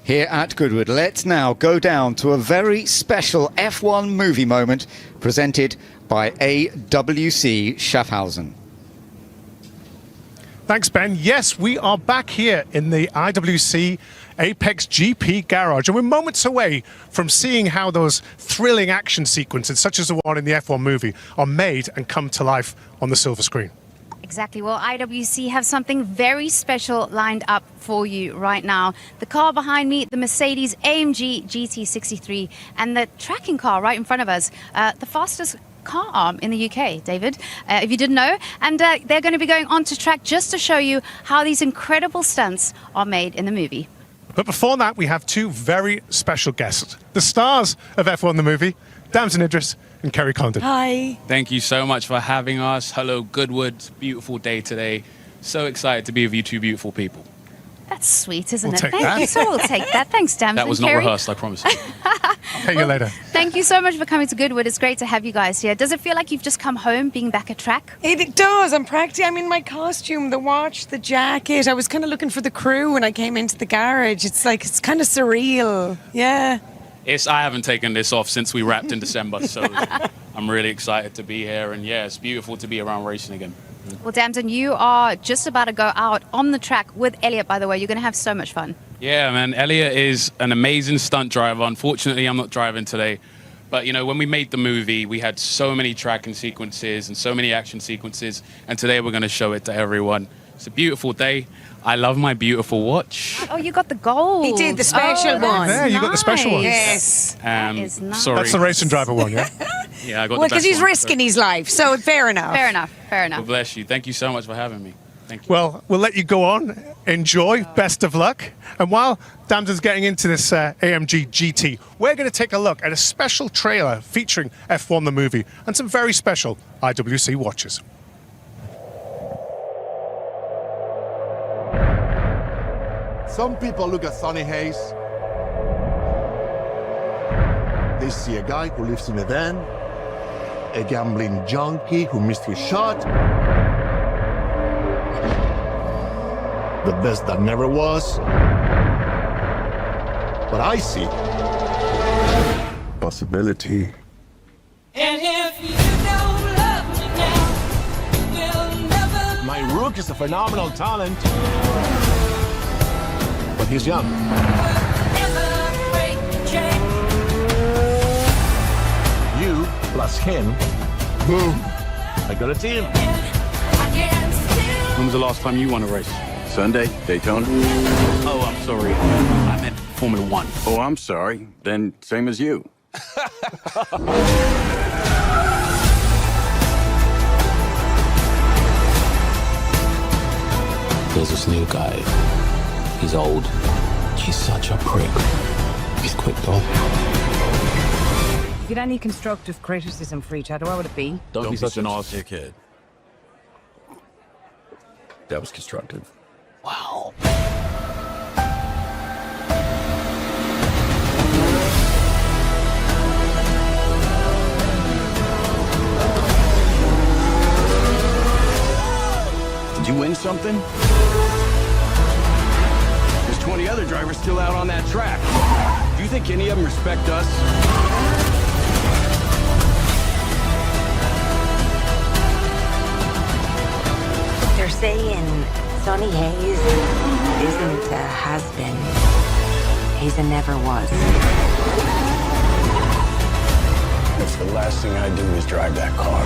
Here at Goodwood, let's now go down to a very special F1 movie moment presented by IWC Schaffhausen. Thanks, Ben. Yes, we are back here in the IWC APXGP Garage, and we're moments away from seeing how those thrilling action sequences, such as the one in the F1 movie, are made and come to life on the silver screen. Exactly. Well, IWC have something very special lined up for you right now. The car behind me, the Mercedes-AMG GT 63, and the tracking car right in front of us, the fastest car arm in the UK, David, if you didn't know. And they're going to be going onto track just to show you how these incredible stunts are made in the movie. But before that, we have two very special guests, the stars of F1 the movie, Damson Idris and Kerry Condon. Hi. Thank you so much for having us. Hello, Goodwood. Beautiful day today. So excited to be with you two beautiful people. That's sweet, isn't We'll it? take Thank that. you. So we'll take that. Thanks, Damson. That was not Kerry. rehearsed, I promise you. I'll pay you later. Thank you so much for coming to Goodwood. It's great to have you guys here. Does it feel like you've just come home being back at track? It does. I'm in my costume, the watch, the jacket. I was kind of looking for the crew when I came into the garage. It's kind of surreal. Yeah. I haven't taken this off since we wrapped in December, so I'm really excited to be here. And yeah, it's beautiful to be around racing again. Well, Damson, you are just about to go out on the track with Elliot, by the way. You're going to have so much fun. Yeah, man, Elliot is an amazing stunt driver. Unfortunately, I'm not driving today. But, you know, when we made the movie, we had so many tracking sequences and so many action sequences. And today we're going to show it to everyone. It's a beautiful day. I love my beautiful watch. Oh, you got the gold. He did the special one. Yeah, you got the special one. Yes. That is nice. Sorry. That's the racing driver one, yeah? Yeah, I got Well, the because best he's one, risking his life, so fair enough. Fair enough. Fair Well, enough. bless you. Thank you so much for having me. Thank you. Well, we'll let you go on. Enjoy. Best of luck. And while Damson's getting into this AMG GT, we're going to take a look at a special trailer featuring F1 the movie and some very special IWC watches. Some people look at Sonny Hayes. They see a guy who lives in a van, a gambling junkie who missed his shot, the best that never was. But I see possibility. And if you don't love me now, we'll never. My Rook is a phenomenal talent, but he's young. Never break the chain. You plus him, boom, I got a team. I can still. When was the last time you won a race? Sunday, Daytona. Oh, I'm sorry. I meant Formula One. Oh, I'm sorry. Then same as you. There's this new guy. He's old. He's such a prick. He's quick though. If you had any constructive criticism for each other, what would it be? Don't be such an dickhead. That was constructive. Wow. Did you win something? There's 20 other drivers still out on that track. Do you think any of them respect us? They're saying Sonny Hayes isn't a has-been. He's a never was. If the last thing I do is drive that car,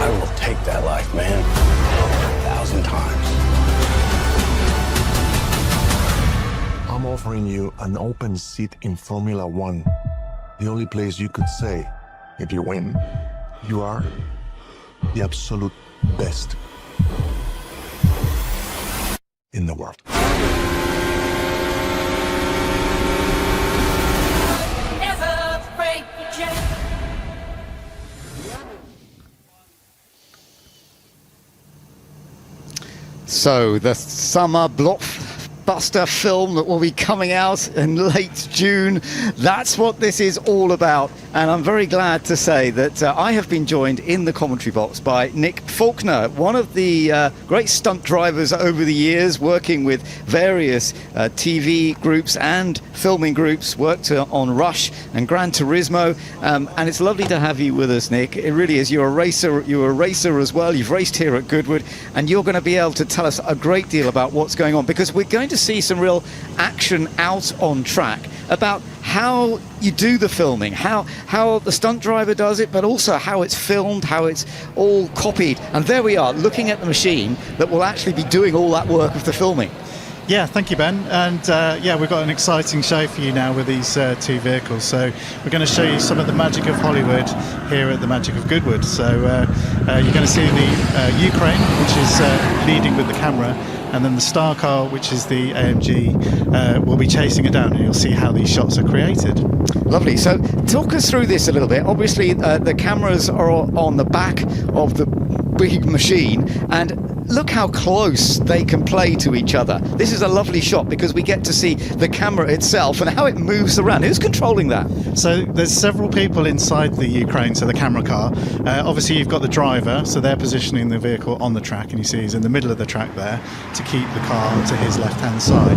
I will take that life, man. 1,000 times. I'm offering you an open seat in Formula One. The only place you could say, if you win, you are the absolute best in the world. Never break the chain. So, the summer blockbuster film that will be coming out in late June. That's what this is all about. and I'm very glad to say that I have been joined in the commentary box by Nick Faulkner, one of the great stunt drivers over the years, working with various TV groups and filming groups, worked on Rush and Gran Turismo, and it's lovely to have you with us, Nick. It really is. You're a racer as well. You've raced here at Goodwood, and you're going to be able to tell us a great deal about what's going on, because we're going to see some real action out on track about how you do the filming, how the stunt driver does it, but also how it's filmed, how it's all copied. And there we are, looking at the machine that will actually be doing all that work of the filming. Yeah, thank you, Ben. And yeah, we've got an exciting show for you now with these two vehicles. So we're going to show you some of the magic of Hollywood here at the Magic of Goodwood. So you're going to see the Ukraine, which is leading with the camera, and then the star car, which is the AMG, will be chasing it down, and you'll see how these shots are created. Lovely. So talk us through this a little bit. Obviously, the cameras are on the back of the big machine, and look how close they can play to each other. This is a lovely shot because we get to see the camera itself and how it moves around. Who's controlling that? So there's several people inside the Ukraine, so the camera car. Obviously you've got the driver, so they're positioning the vehicle on the track, and you see he's in the middle of the track there to keep the car to his left-hand side.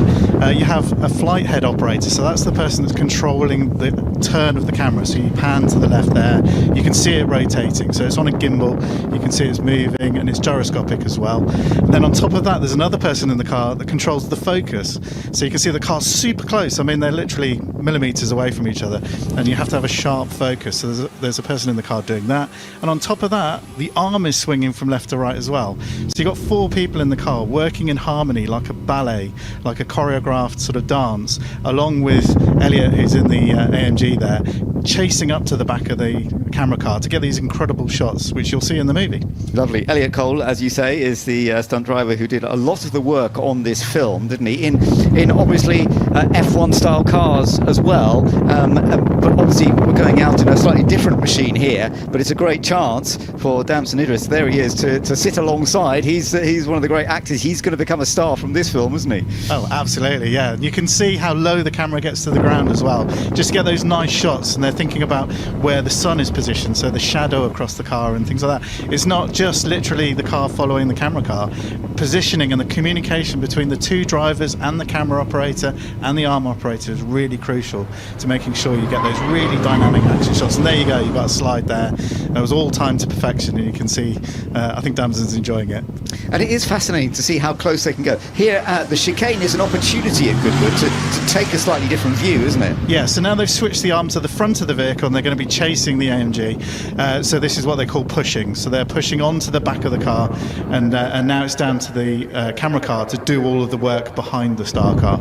You have a flight head operator, so that's the person that's controlling the turn of the camera. So you pan to the left there, you can see it rotating, so it's on a gimbal, you can see it's moving, and it's gyroscopic as well. And then on top of that, there's another person in the car that controls the focus. So you can see the car's super close. I mean, they're literally millimeters away from each other, and you have to have a sharp focus. So there's a person in the car doing that. And on top of that, the arm is swinging from left to right as well. So you've got 4 people in the car working in harmony, like a ballet, like a choreographed sort of dance, along with Elliot, who's in the AMG there, chasing up to the back of the camera car to get these incredible shots, which you'll see in the movie. Lovely. Elliot Cole, as you say, is the stunt driver who did a lot of the work on this film, didn't he? In obviously F1 style cars as well, but obviously we're going out in a slightly different machine here, but it's a great chance for Damson Idris, there he is, to sit alongside. He's one of the great actors. He's going to become a star from this film, isn't he? Oh, absolutely, yeah. You can see how low the camera gets to the ground as well, just to get those nice shots, and they're thinking about where the sun is positioned, so the shadow across the car and things like that. It's not just literally the car following the camera car. Positioning and the communication between the two drivers and the camera operator and the arm operator is really crucial to making sure you get those really dynamic action shots. And there you go, you've got a slide there. It was all timed to perfection, and you can see I think Damson's enjoying it. And it is fascinating to see how close they can go. Here, the chicane is an opportunity at Goodwood to take a slightly different view, isn't it? Yeah, so now they've switched the arm to the front of the vehicle, and they're going to be chasing the AMG. So this is what they call pushing. So they're pushing onto the back of the car, and now it's down to the camera car to do all of the work behind the star car.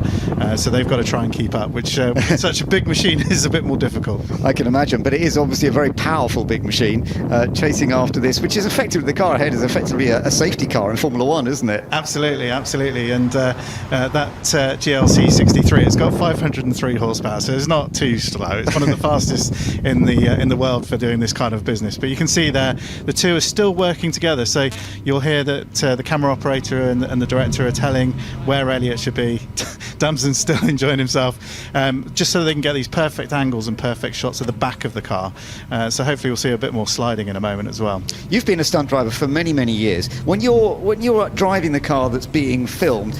So they've got to try and keep up, which with such a big machine is a bit more difficult. I can imagine, but it is obviously a very powerful big machine chasing after this, which is effectively, the car ahead is effectively a safety car in Formula One, isn't it? Absolutely, absolutely. And that GLC 63, it's got 503 horsepower, so it's not too slow. It's one of the fastest in the world for doing this kind of business. But you can see there, the two are still working together. So you'll hear that the camera operator and the director are telling where Elliot should be. Damson's still enjoying himself, just so they can get these perfect angles and perfect shots of the back of the car. So hopefully we'll see a bit more sliding in a moment as well. You've been a stunt driver for many, many years. When you're driving the car that's being filmed,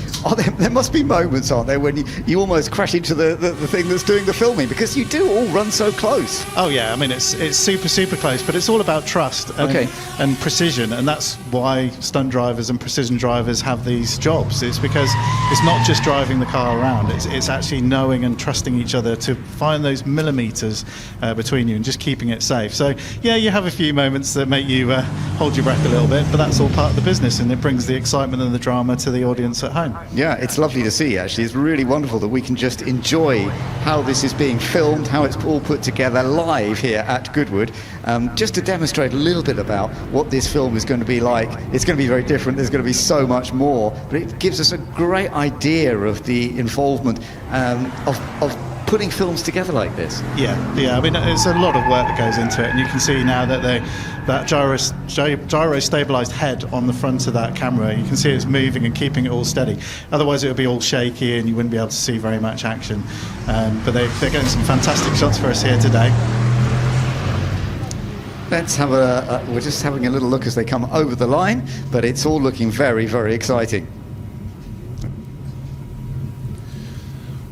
there must be moments, aren't there, when you almost crash into the thing that's doing the filming, because you do all run so close. Oh yeah, I mean it's super close, but it's all about trust and precision, and that's why stunt drivers and precision drivers have these jobs. It's because it's not just driving the car around, it's actually knowing and trusting each other to find those millimeters between you and just keeping it safe. So yeah, you have a few moments that make you hold your breath a little bit, but that's all part of the business, and it brings the excitement and the drama to the audience at home. Yeah, it's lovely to see, actually. It's really wonderful that we can just enjoy how this is being filmed, how it's all put together live here at Goodwood, just to demonstrate a little bit about what this film is going to be like. It's going to be very different, there's going to be so much more, but it gives us a great idea of the involvement of putting films together like this. Yeah, I mean, it's a lot of work that goes into it, and you can see now that that gyro stabilized head on the front of that camera, you can see it's moving and keeping it all steady. Otherwise it would be all shaky and you wouldn't be able to see very much action. But they're getting some fantastic shots for us here today. let's have we're just having a little look as they come over the line, but it's all looking very, very exciting.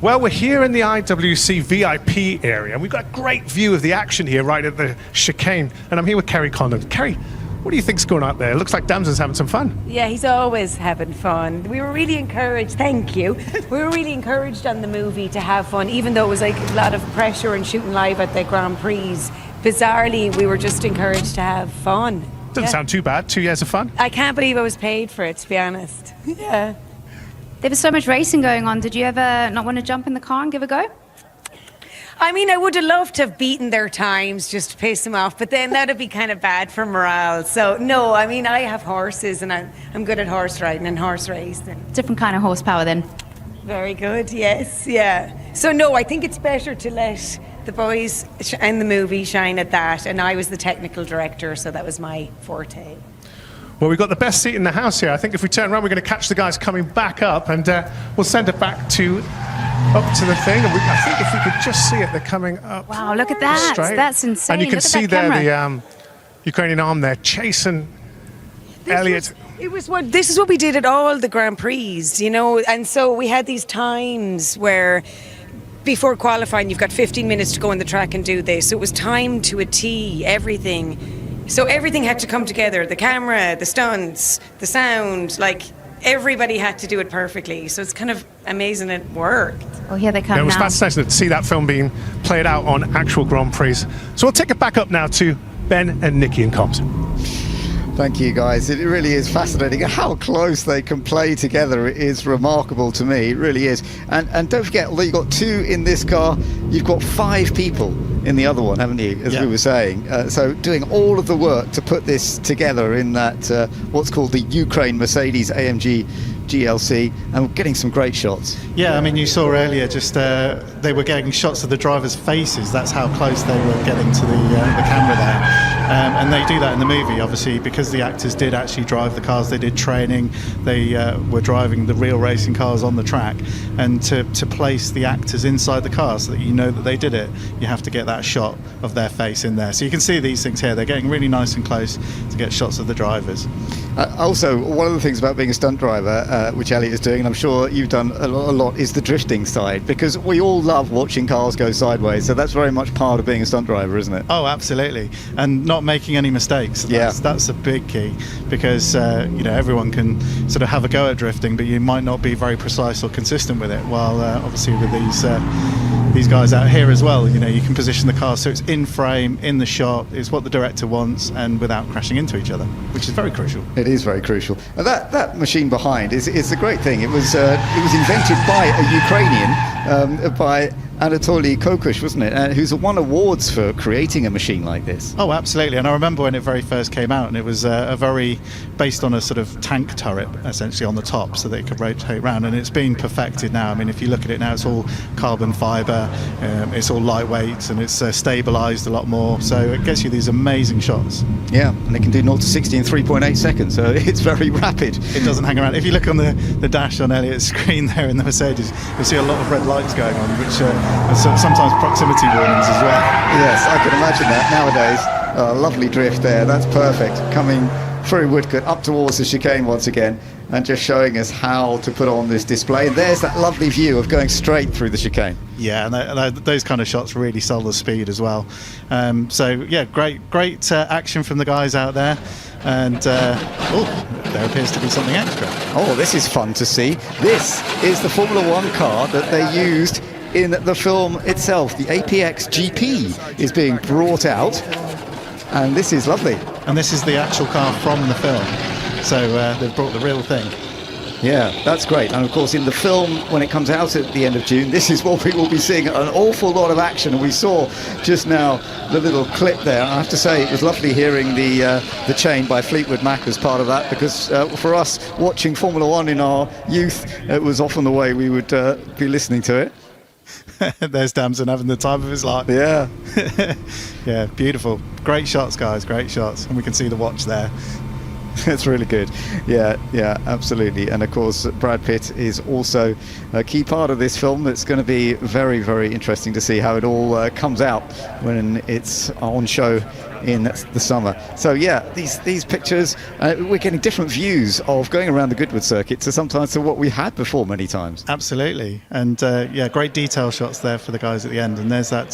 Well, we're here in the IWC VIP area, and we've got a great view of the action here right at the chicane. And I'm here with Kerry Condon. Kerry, what do you think's going on out there? It looks like Damson's having some fun. Yeah, he's always having fun. We were really encouraged, thank you. We were really encouraged on the movie to have fun, even though it was like a lot of pressure and shooting live at the Grand Prix. Bizarrely, we were just encouraged to have fun. Doesn't sound too bad. 2 years of fun. I can't believe I was paid for it, to be honest. Yeah. There was so much racing going on. Did you ever not want to jump in the car and give a go? I mean, I would have loved to have beaten their times just to piss them off, but then that'd be kind of bad for morale. So, no, I mean, I have horses, and I'm good at horse riding and horse racing. Different kind of horsepower then. Very good, yes, yeah. So, no, I think it's better to let the boys in the movie shine at that, and I was the technical director, so that was my forte. Well, we've got the best seat in the house here. I think if we turn around, we're going to catch the guys coming back up, and we'll send it back up to the thing. And I think if we could just see it, they're coming up. Wow, look at that. Straight. That's insane. And you can look see at that there camera. the Ukrainian arm there chasing Elliot. This is what we did at all the Grand Prix, you know, and so we had these times where before qualifying, you've got 15 minutes to go on the track and do this. So it was timed to a T, everything. So everything had to come together, the camera, the stunts, the sound, like everybody had to do it perfectly. So it's kind of amazing it worked. Oh, here they come now. It was fascinating to see that film being played out on actual Grand Prix. So we'll take it back up now to Ben and Nikki and comms. Thank you, guys. It really is fascinating. How close they can play together is remarkable to me. It really is. And don't forget, although you've got 2 in this car, you've got 5 people in the other one, haven't you, as we were saying. So doing all of the work to put this together in that, what's called the Ukraine Mercedes-AMG GLC, and getting some great shots. Yeah, I mean, you saw earlier just they were getting shots of the drivers' faces. That's how close they were getting to the camera there. And they do that in the movie, obviously, because the actors did actually drive the cars. They did training. They were driving the real racing cars on the track. And to place the actors inside the car so that you know that they did it, you have to get that shot of their face in there. So you can see these things here. They're getting really nice and close to get shots of the drivers. Also, one of the things about being a stunt driver, which Elliot is doing, and I'm sure you've done a lot, is the drifting side, because we all love watching cars go sideways. So that's very much part of being a stunt driver, isn't it? Oh, absolutely. And not making any mistakes. That's a big key, because you know, everyone can sort of have a go at drifting, but you might not be very precise or consistent with it. While obviously with these guys out here as well, you know, you can position the car so it's in frame, in the shot, it's what the director wants, and without crashing into each other, which is very crucial. It is very crucial. That machine behind is a great thing. It was invented by a Ukrainian, by Anatoly Kokush, wasn't it? Who's won awards for creating a machine like this. Oh, absolutely. And I remember when it very first came out, and it was based on a sort of tank turret, essentially, on the top, so that it could rotate around. And it's been perfected now. I mean, if you look at it now, it's all carbon fibre, it's all lightweight, and it's stabilised a lot more. So it gets you these amazing shots. Yeah, and it can do 0 to 60 in 3.8 seconds, so it's very rapid. It doesn't hang around. If you look on the dash on Elliot's screen there in the Mercedes, you'll see a lot of red lights going on, which are sometimes proximity warnings as well. Yes, I can imagine that nowadays. Lovely drift there, that's perfect. Coming through Woodcote up towards the chicane once again, and just showing us how to put on this display. And there's that lovely view of going straight through the chicane. Yeah, and those kind of shots really sell the speed as well. So yeah, great action from the guys out there. And there appears to be something extra. Oh, this is fun to see. This is the Formula One car that they used in the film itself. The APXGP is being brought out, and this is lovely. And this is the actual car from the film, so they've brought the real thing. Yeah, that's great. And of course, in the film, when it comes out at the end of June, this is what we will be seeing, an awful lot of action. And we saw just now the little clip there. I have to say, it was lovely hearing the Chain by Fleetwood Mac as part of that, because for us watching Formula One in our youth, it was often the way we would be listening to it. There's Damson having the time of his life. Yeah. Yeah, beautiful. Great shots, guys, great shots. And we can see the watch there. It's really good. Yeah, absolutely. And of course, Brad Pitt is also a key part of this film. It's going to be very, very interesting to see how it all comes out when it's on show in the summer. So yeah, these pictures, we're getting different views of going around the Goodwood circuit to sometimes to what we had before many times. Absolutely, and yeah, great detail shots there for the guys at the end. And there's that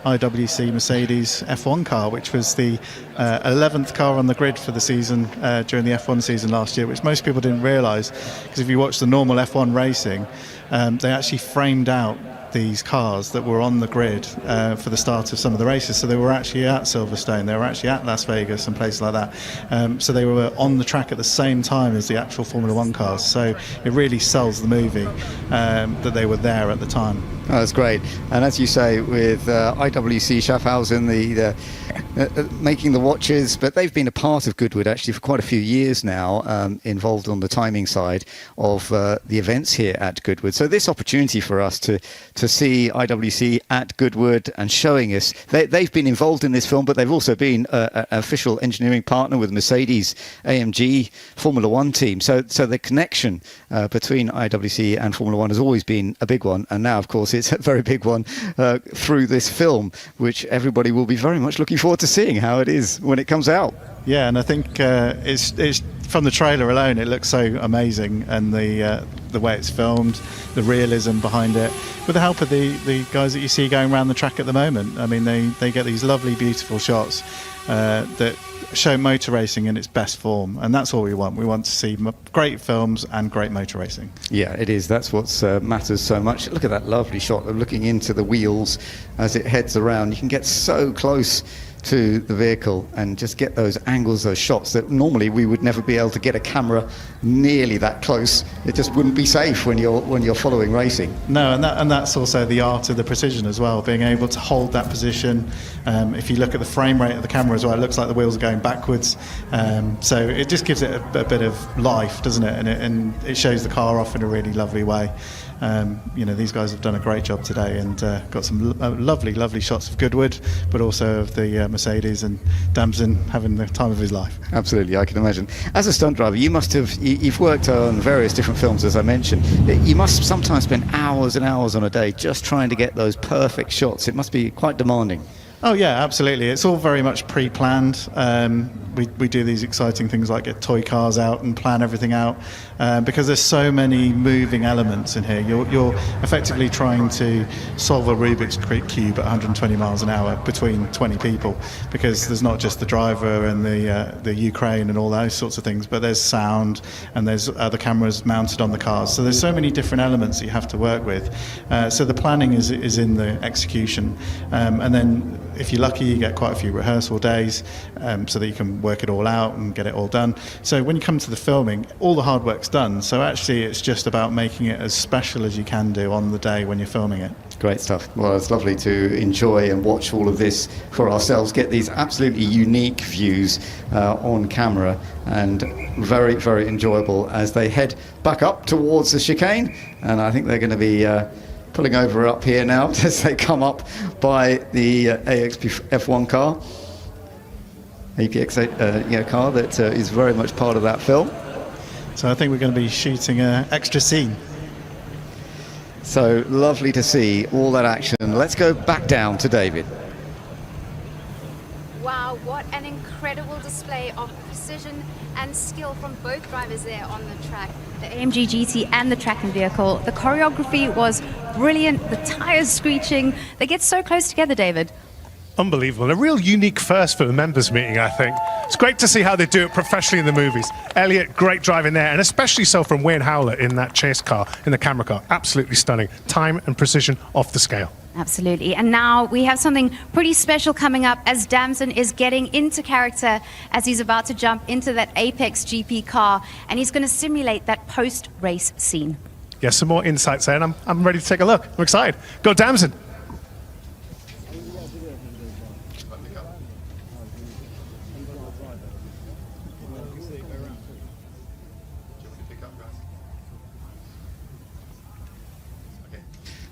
IWC Mercedes F1 car, which was the 11th car on the grid for the season during the F1 season last year, which most people didn't realise, because if you watch the normal F1 racing, they actually framed out these cars that were on the grid for the start of some of the races. So they were actually at Silverstone, they were actually at Las Vegas and places like that. So they were on the track at the same time as the actual Formula One cars. So it really sells the movie that they were there at the time. Oh, that's great. And as you say, with IWC Schaffhausen, making the watches, but they've been a part of Goodwood actually for quite a few years now, involved on the timing side of the events here at Goodwood. So this opportunity for us to see IWC at Goodwood and showing us, they've been involved in this film, but they've also been an official engineering partner with Mercedes-AMG Formula One team. So the connection between IWC and Formula One has always been a big one, and now of course it's a very big one through this film, which everybody will be very much looking forward to seeing how it is when it comes out. Yeah, and I think it's from the trailer alone, it looks so amazing, and the way it's filmed, the realism behind it, with the help of the guys that you see going around the track at the moment. I mean, they get these lovely, beautiful shots that show motor racing in its best form, and that's all we want. We want to see great films and great motor racing. Yeah, it is. That's what matters so much. Look at that lovely shot of looking into the wheels as it heads around. You can get so close to the vehicle and just get those angles, those shots that normally we would never be able to get a camera nearly that close. It just wouldn't be safe when you're following racing. No, and that's also the art of the precision as well, being able to hold that position. If you look at the frame rate of the camera as well, it looks like the wheels are going backwards. So it just gives it a bit of life, doesn't it? And it shows the car off in a really lovely way. These guys have done a great job today, and got some lovely shots of Goodwood, but also of the Mercedes, and Damson having the time of his life. Absolutely, I can imagine. As a stunt driver, you've worked on various different films, as I mentioned. You must sometimes spend hours and hours on a day just trying to get those perfect shots. It must be quite demanding. Oh yeah, absolutely. It's all very much pre-planned. We do these exciting things like get toy cars out and plan everything out, because there's so many moving elements in here. You're effectively trying to solve a Rubik's cube at 120 miles an hour between 20 people, because there's not just the driver and the Ukraine and all those sorts of things, but there's sound and there's other cameras mounted on the cars. So there's so many different elements that you have to work with. So the planning is in the execution, and then if you're lucky, you get quite a few rehearsal days, so that you can work it all out and get it all done. So when you come to the filming, all the hard work's done. So actually it's just about making it as special as you can do on the day when you're filming it. Great stuff. Well, it's lovely to enjoy and watch all of this for ourselves, get these absolutely unique views on camera, and very, very enjoyable as they head back up towards the chicane. And I think they're going to be pulling over up here now as they come up by the AXP F1 car, APX car that is very much part of that film. So I think we're going to be shooting an extra scene. So lovely to see all that action. Let's go back down to David. Wow, what an incredible display of precision and skill from both drivers there on the track. The AMG GT and the tracking vehicle. The choreography was brilliant, the tires screeching. They get so close together, David. Unbelievable. A real unique first for the members meeting, I think. It's great to see how they do it professionally in the movies. Elliot, great driving there, and especially so from Wayne Howler in that chase car, in the camera car. Absolutely stunning. Time and precision off the scale. Absolutely. And now we have something pretty special coming up as Damson is getting into character as he's about to jump into that APXGP car, and he's going to simulate that post-race scene. Yeah, some more insights there, and I'm ready to take a look. I'm excited. Go Damson.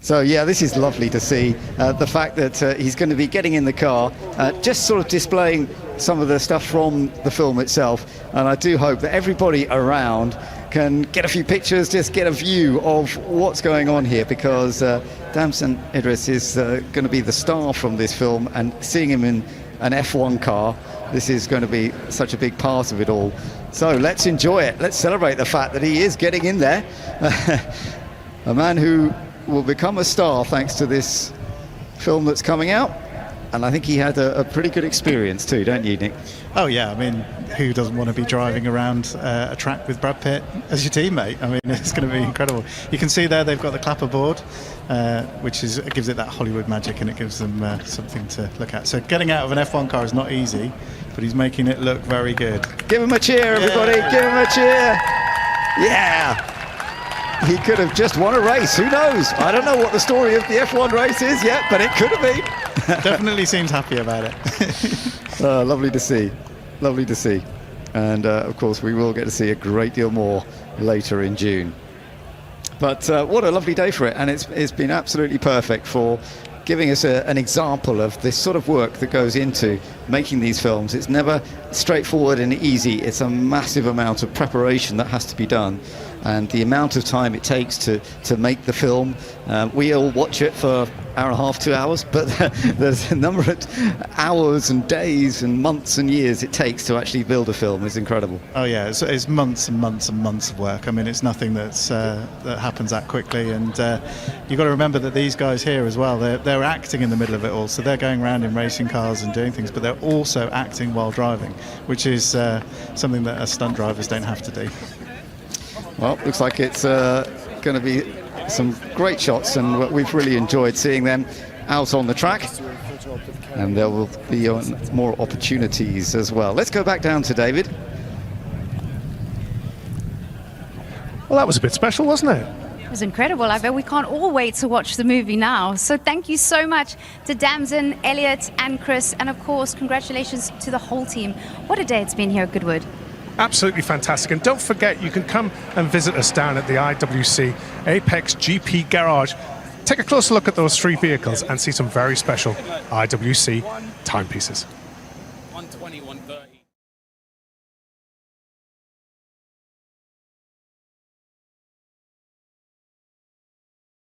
So yeah, this is lovely to see. The fact that he's going to be getting in the car, just sort of displaying some of the stuff from the film itself. And I do hope that everybody around can get a few pictures, just get a view of what's going on here, because Damson Idris is going to be the star from this film, and seeing him in an F1 car, this is going to be such a big part of it all. So let's enjoy it. Let's celebrate the fact that he is getting in there. A man who will become a star thanks to this film that's coming out. And I think he had a pretty good experience too, don't you, Nick? Oh yeah, I mean, who doesn't want to be driving around a track with Brad Pitt as your teammate? I mean, it's going to be incredible. You can see there they've got the clapper board, which gives it that Hollywood magic, and it gives them something to look at. So getting out of an F1 car is not easy, but he's making it look very good. Give him a cheer, everybody! Yeah. Give him a cheer! Yeah! He could have just won a race. Who knows? I don't know what the story of the F1 race is yet, but it could have been. Definitely seems happy about it. Lovely to see. Lovely to see. And of course, we will get to see a great deal more later in June. But what a lovely day for it. And it's been absolutely perfect for giving us an example of this sort of work that goes into making these films. It's never straightforward and easy. It's a massive amount of preparation that has to be done. And the amount of time it takes to make the film, we all watch it for an hour and a half, 2 hours, but there's a number of hours and days and months and years it takes to actually build a film. It's incredible. Oh yeah, it's months and months and months of work. I mean, it's nothing that happens that quickly, and you've got to remember that these guys here as well, they're acting in the middle of it all, so they're going around in racing cars and doing things, but they're also acting while driving, which is something that us stunt drivers don't have to do. Well, looks like it's going to be some great shots, and we've really enjoyed seeing them out on the track. And there will be more opportunities as well. Let's go back down to David. Well, that was a bit special, wasn't it? It was incredible. I bet we can't all wait to watch the movie now. So thank you so much to Damson, Elliot and Chris. And of course, congratulations to the whole team. What a day it's been here at Goodwood. Absolutely fantastic. And don't forget, you can come and visit us down at the IWC APXGP Garage. Take a closer look at those 3 vehicles and see some very special IWC timepieces. 120, 130.